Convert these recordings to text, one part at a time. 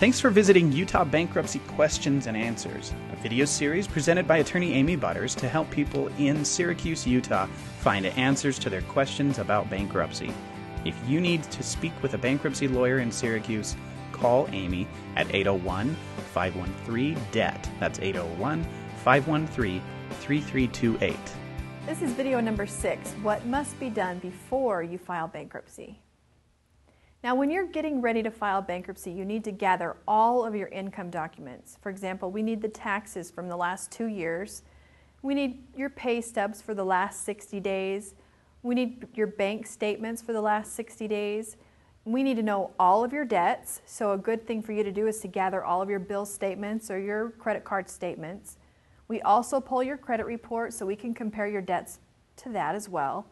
Thanks for visiting Utah Bankruptcy Questions and Answers, a video series presented by attorney Amy Butters to help people in Syracuse, Utah find answers to their questions about bankruptcy. If you need to speak with a bankruptcy lawyer in Syracuse, call Amy at 801-513-DEBT. That's 801-513-3328. This is video number 6, what must be done before you file bankruptcy. Now, when you're getting ready to file bankruptcy, you need to gather all of your income documents. For example, we need the taxes from the last 2 years. We need your pay stubs for the last 60 days. We need your bank statements for the last 60 days. We need to know all of your debts. So a good thing for you to do is to gather all of your bill statements or your credit card statements. We also pull your credit report so we can compare your debts to that as well.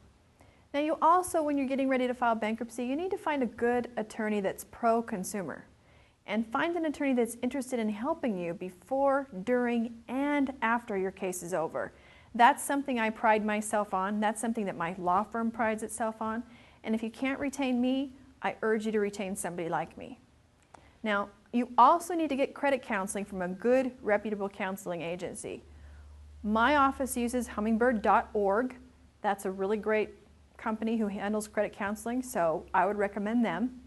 Now you also, when you're getting ready to file bankruptcy, you need to find a good attorney that's pro-consumer. And find an attorney that's interested in helping you before, during, and after your case is over. That's something I pride myself on. That's something that my law firm prides itself on. And if you can't retain me, I urge you to retain somebody like me. Now, you also need to get credit counseling from a good, reputable counseling agency. My office uses hummingbird.org. That's a really great company who handles credit counseling, so I would recommend them.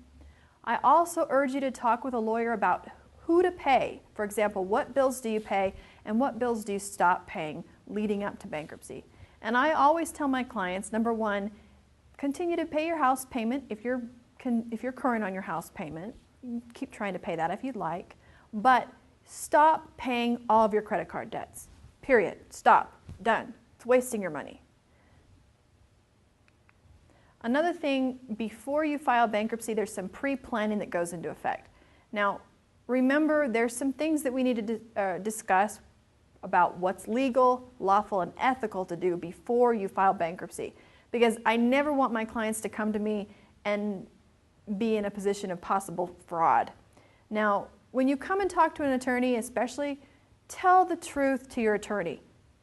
I also urge you to talk with a lawyer about who to pay. For example, what bills do you pay and what bills do you stop paying leading up to bankruptcy? And I always tell my clients, number one, continue to pay your house payment if you're current on your house payment. Keep trying to pay that if you'd like, but stop paying all of your credit card debts. Period. Stop. Done. It's wasting your money. Another thing, before you file bankruptcy, there's some pre-planning that goes into effect. Now, remember, there's some things that we need to discuss about what's legal, lawful, and ethical to do before you file bankruptcy. Because I never want my clients to come to me and be in a position of possible fraud. Now, when you come and talk to an attorney, especially, tell the truth to your attorney.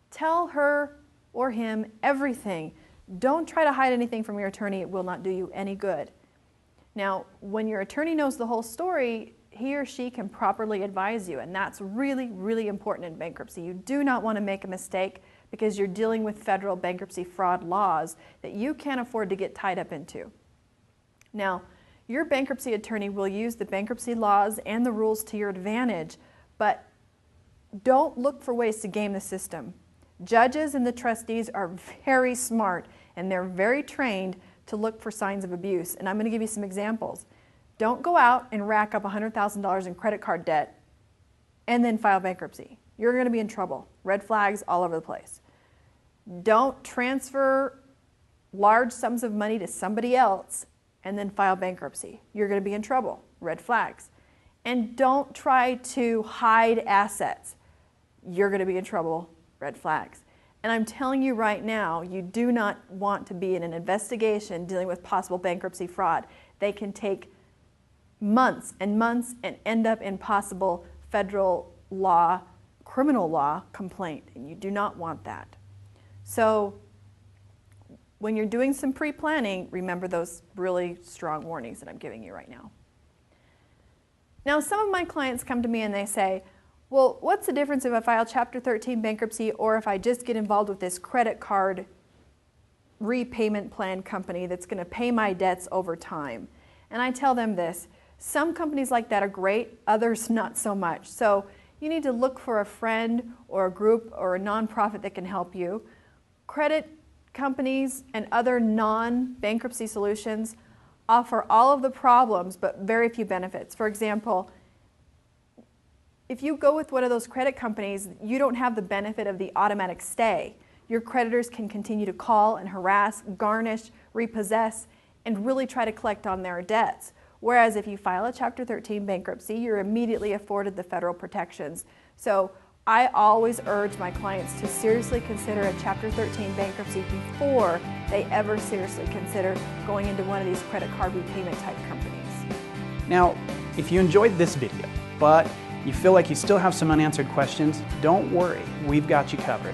Tell her or him everything. Don't try to hide anything from your attorney. It will not do you any good. Now, when your attorney knows the whole story, he or she can properly advise you, and that's really, really important in bankruptcy. You do not want to make a mistake because you're dealing with federal bankruptcy fraud laws that you can't afford to get tied up into. Now, your bankruptcy attorney will use the bankruptcy laws and the rules to your advantage, but don't look for ways to game the system. Judges and the trustees are very smart and they're very trained to look for signs of abuse. And I'm going to give you some examples. Don't go out and rack up $100,000 in credit card debt and then file bankruptcy. You're going to be in trouble. Red flags all over the place. Don't transfer large sums of money to somebody else and then file bankruptcy. You're going to be in trouble. Red flags. And don't try to hide assets. You're going to be in trouble. Red flags. And I'm telling you right now, you do not want to be in an investigation dealing with possible bankruptcy fraud. They can take months and months and end up in possible federal law, criminal law complaint, and you do not want that. So when you're doing some pre-planning, remember those really strong warnings that I'm giving you right now. Now, some of my clients come to me and they say, well, what's the difference if I file Chapter 13 bankruptcy or if I just get involved with this credit card repayment plan company that's going to pay my debts over time? And I tell them this, some companies like that are great, others not so much. So you need to look for a friend or a group or a nonprofit that can help you. Credit companies and other non-bankruptcy solutions offer all of the problems but very few benefits. For example, if you go with one of those credit companies, you don't have the benefit of the automatic stay. Your creditors can continue to call and harass, garnish, repossess, and really try to collect on their debts. Whereas if you file a Chapter 13 bankruptcy, you're immediately afforded the federal protections. So I always urge my clients to seriously consider a Chapter 13 bankruptcy before they ever seriously consider going into one of these credit card repayment type companies. Now, if you enjoyed this video, but you feel like you still have some unanswered questions, don't worry, we've got you covered.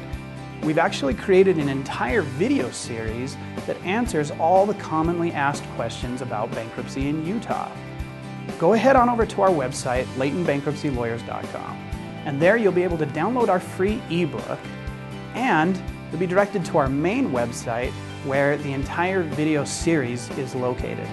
We've actually created an entire video series that answers all the commonly asked questions about bankruptcy in Utah. go ahead on over to our website, LaytonBankruptcyLawyers.com, and there you'll be able to download our free ebook, and you'll be directed to our main website where the entire video series is located.